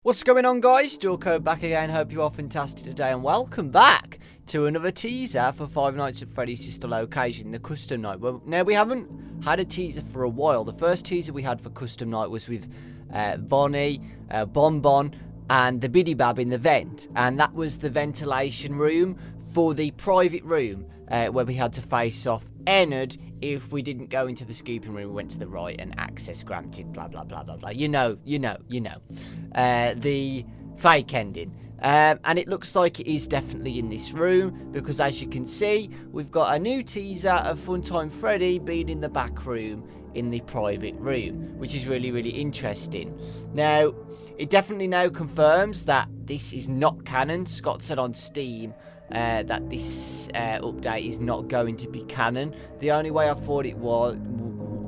What's going on, guys? Dawkbro back again. Hope you are fantastic today, and welcome back to another teaser for Five Nights at Freddy's Sister Location, the custom night. Well, now we haven't had a teaser for a while. The first teaser we had for custom night was with Bonnie, Bonbon, and the Biddy Bab in the vent, and that was the ventilation room for the private room where we had to face off Ennard if we didn't go into the scooping room. We went to the right and access granted, blah blah blah blah blah. You know. The fake ending. And it looks like it is definitely in this room, because as you can see, we've got a new teaser of Funtime Freddy being in the back room in the private room, which is really, really interesting. Now, it definitely now confirms that this is not canon. Scott said on Steam that this update is not going to be canon. The only way I thought it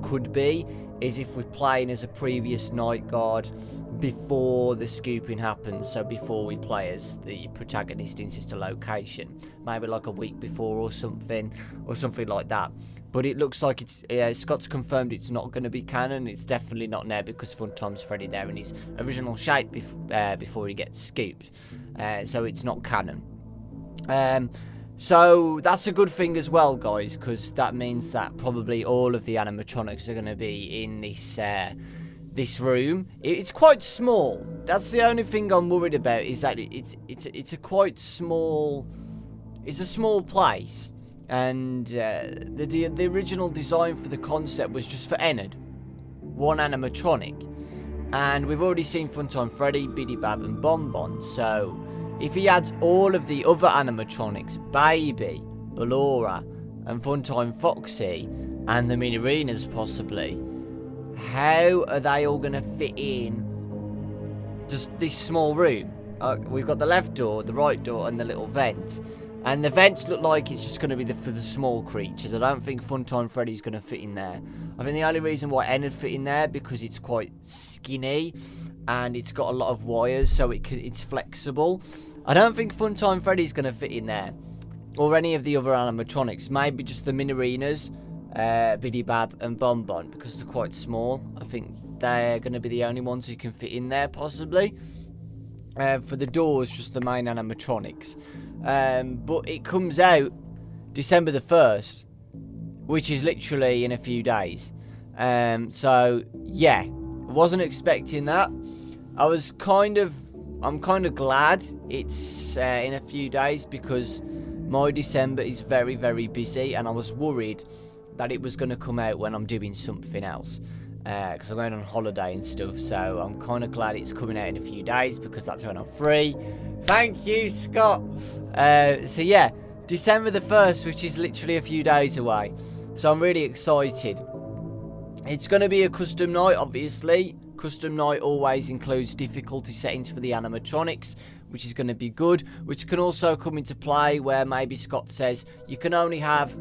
could be is if we're playing as a previous night guard before the scooping happens, so before we play as the protagonist in Sister Location, maybe like a week before or something like that. But it looks like it's Scott's confirmed it's not going to be canon. It's definitely not now, because Funtime's Freddy there in his original shape before he gets scooped, so it's not canon. So that's a good thing as well, guys, because that means that probably all of the animatronics are going to be in this room. It's quite small. That's the only thing I'm worried about, is that it's a quite small. It's a small place, and the original design for the concept was just for Ennard, one animatronic, and we've already seen Funtime Freddy, Biddy Bab, and Bonbon. So if he adds all of the other animatronics, Baby, Ballora, and Funtime Foxy, and the Minarinas possibly, how are they all going to fit in just this small room? We've got the left door, the right door, and the little vent. And the vents look like it's just going to be for the small creatures. I don't think Funtime Freddy's going to fit in there. I think the only reason why Ennard fit in there, because it's quite skinny and it's got a lot of wires, so it's flexible. I don't think Funtime Freddy's going to fit in there, or any of the other animatronics. Maybe just the Minarinas, Biddy Bab, and Bonbon, because they're quite small. I think they're going to be the only ones who can fit in there, possibly. For the doors, just the main animatronics. But it comes out December the 1st, which is literally in a few days. So yeah, I wasn't expecting that. I'm kind of glad it's in a few days, because my December is very, very busy, and I was worried that it was going to come out when I'm doing something else, because I'm going on holiday and stuff. So I'm kind of glad it's coming out in a few days, because that's when I'm free. Thank you, Scott. So yeah, December the 1st, which is literally a few days away. So I'm really excited. It's going to be a custom night, obviously. Custom night always includes difficulty settings for the animatronics, which is going to be good, which can also come into play where maybe Scott says you can only have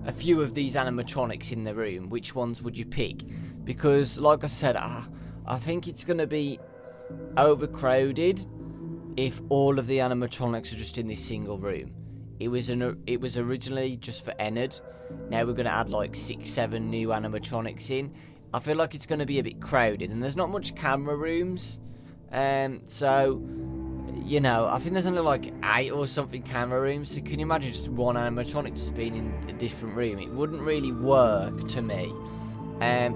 a few of these animatronics in the room. Which ones would you pick? Because like I said, I think it's going to be overcrowded if all of the animatronics are just in this single room. It was originally just for Ennard. Now we're going to add like 6-7 new animatronics in. I feel like it's going to be a bit crowded, and there's not much camera rooms. So, you know, I think there's only like 8 or something camera rooms. So can you imagine just one animatronic just being in a different room? It wouldn't really work to me.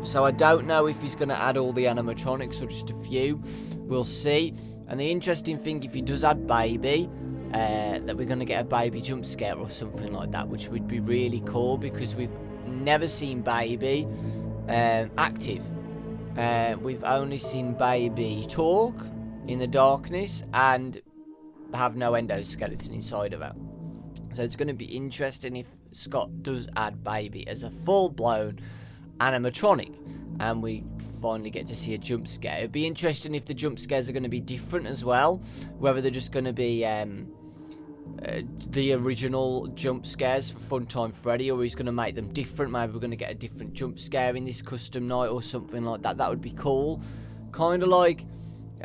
So I don't know if he's going to add all the animatronics or just a few. We'll see. And the interesting thing, if he does add Baby, that we're going to get a Baby jump scare or something like that, which would be really cool, because we've never seen Baby active. We've only seen Baby talk in the darkness and have no endoskeleton inside of her. So it's going to be interesting if Scott does add Baby as a full-blown animatronic, and we finally get to see a jump scare. It'd be interesting if the jump scares are going to be different as well, whether they're just going to be the original jump scares for Funtime Freddy, or he's going to make them different. Maybe we're going to get a different jump scare in this custom night or something like that. That would be cool. Kind of like the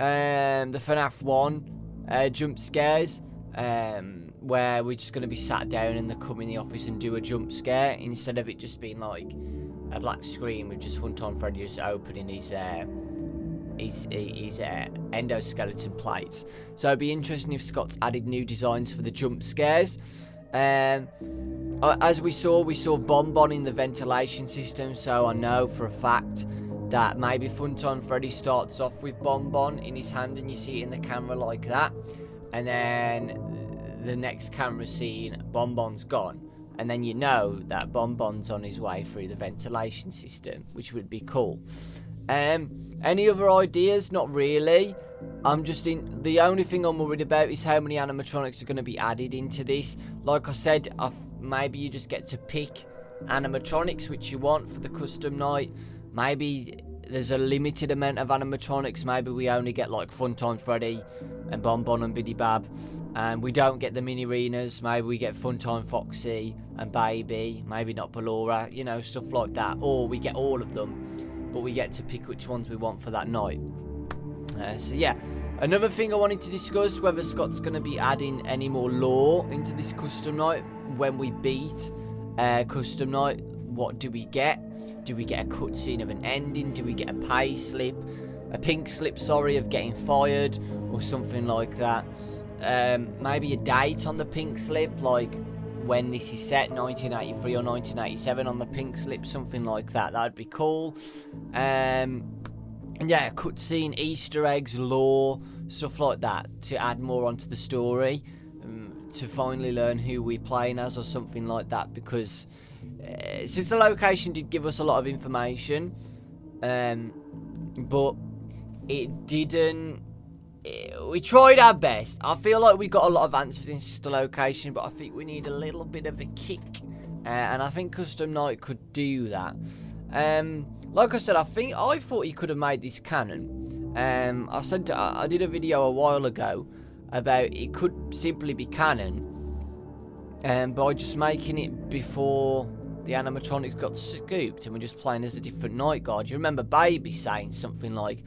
FNAF 1 jump scares, where we're just going to be sat down and they come in the office and do a jump scare, instead of it just being like a black screen with just Funtime Freddy just opening his his endoskeleton plates. So it'd be interesting if Scott's added new designs for the jump scares. As we saw Bonbon in the ventilation system, so I know for a fact that maybe Funtime Freddy starts off with Bonbon in his hand and you see it in the camera like that, and then the next camera scene, Bonbon's gone, and then you know that Bonbon's on his way through the ventilation system, which would be cool. Any other ideas? Not really. The only thing I'm worried about is how many animatronics are going to be added into this. Like I said, maybe you just get to pick animatronics which you want for the custom night. Maybe there's a limited amount of animatronics. Maybe we only get like Funtime Freddy and Bonbon and Biddy Bab, and we don't get the mini arenas. Maybe we get Funtime Foxy and Baby, maybe not Ballora, you know, stuff like that. Or we get all of them, but we get to pick which ones we want for that night. So yeah, another thing I wanted to discuss, whether Scott's going to be adding any more lore into this custom night. When we beat custom night, what do we get? Do we get a cutscene of an ending? Do we get a pay slip? A pink slip, sorry, of getting fired or something like that. Maybe a date on the pink slip, like when this is set, 1983 or 1987 on the pink slip, something like that. That'd be cool. And yeah, cutscene, Easter eggs, lore, stuff like that to add more onto the story, to finally learn who we're playing as or something like that, because since the location did give us a lot of information, but it didn't. We tried our best. I feel like we got a lot of answers in Sister Location, but I think we need a little bit of a kick, and I think Custom Night could do that. Like I said, I thought he could have made this canon. I did a video a while ago about it could simply be canon, by just making it before the animatronics got scooped and we're just playing as a different night guard. You remember Baby saying something like,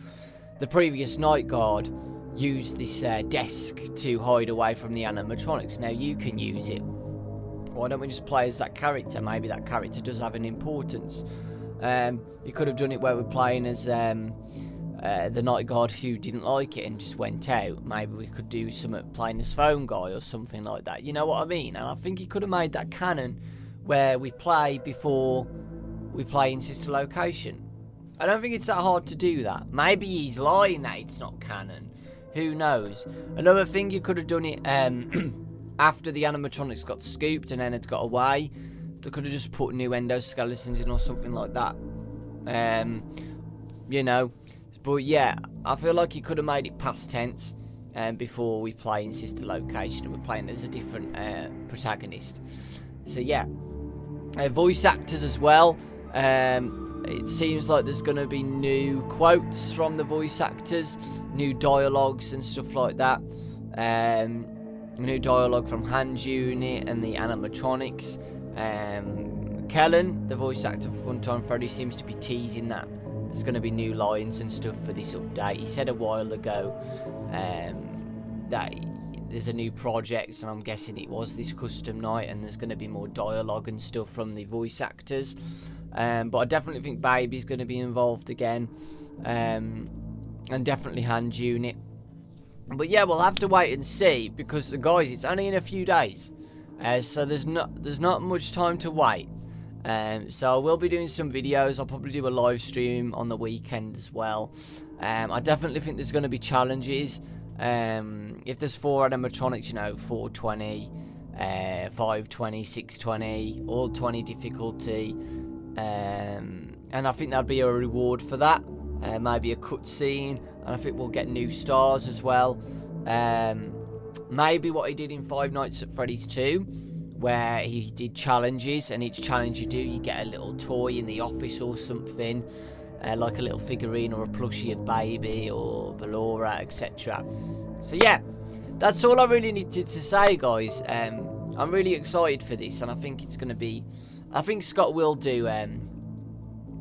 the previous night guard used this desk to hide away from the animatronics. Now you can use it. Why don't we just play as that character? Maybe that character does have an importance. You could have done it where we're playing as the night guard who didn't like it and just went out. Maybe we could do something playing as phone guy or something like that. You know what I mean? And I think he could have made that canon where we play before we play in Sister Location. I don't think it's that hard to do that. Maybe he's lying that it's not canon. Who knows? Another thing, you could have done it after the animatronics got scooped and then had got away. They could have just put new endoskeletons in or something like that. You know. But yeah, I feel like he could have made it past tense before we play in Sister Location and we're playing as a different protagonist. So yeah. Voice actors as well. It seems like there's going to be new quotes from the voice actors, new dialogues and stuff like that. New dialogue from Hand Unit and the animatronics. Kellen, the voice actor for Funtime Freddy, seems to be teasing that there's going to be new lines and stuff for this update. He said a while ago that there's a new project, and I'm guessing it was this custom night, and there's going to be more dialogue and stuff from the voice actors. But I definitely think Baby's going to be involved again, and definitely Hand Unit. But yeah, we'll have to wait and see, because guys, it's only in a few days, so there's not much time to wait. So I will be doing some videos. I'll probably do a live stream on the weekend as well. I definitely think there's going to be challenges. If there's 4 animatronics, you know, 420, 520, 620, all 20 difficulty. And I think there'll be a reward for that. Maybe a cutscene, and I think we'll get new stars as well. Maybe what he did in Five Nights at Freddy's 2, where he did challenges, and each challenge you do, you get a little toy in the office or something, like a little figurine or a plushie of Baby or Ballora, etc. So yeah, that's all I really needed to say, guys. I'm really excited for this, and I think it's going to be... I think Scott will do an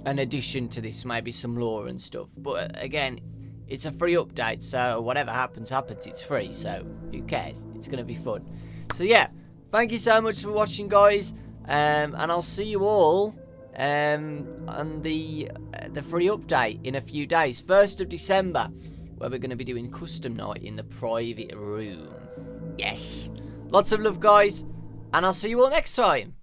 addition to this, maybe some lore and stuff. But again, it's a free update, so whatever happens, it's free, so who cares? It's going to be fun. So yeah, thank you so much for watching, guys, and I'll see you all on the the free update in a few days, 1st of December, where we're going to be doing custom night in the private room. Yes. Lots of love, guys, and I'll see you all next time.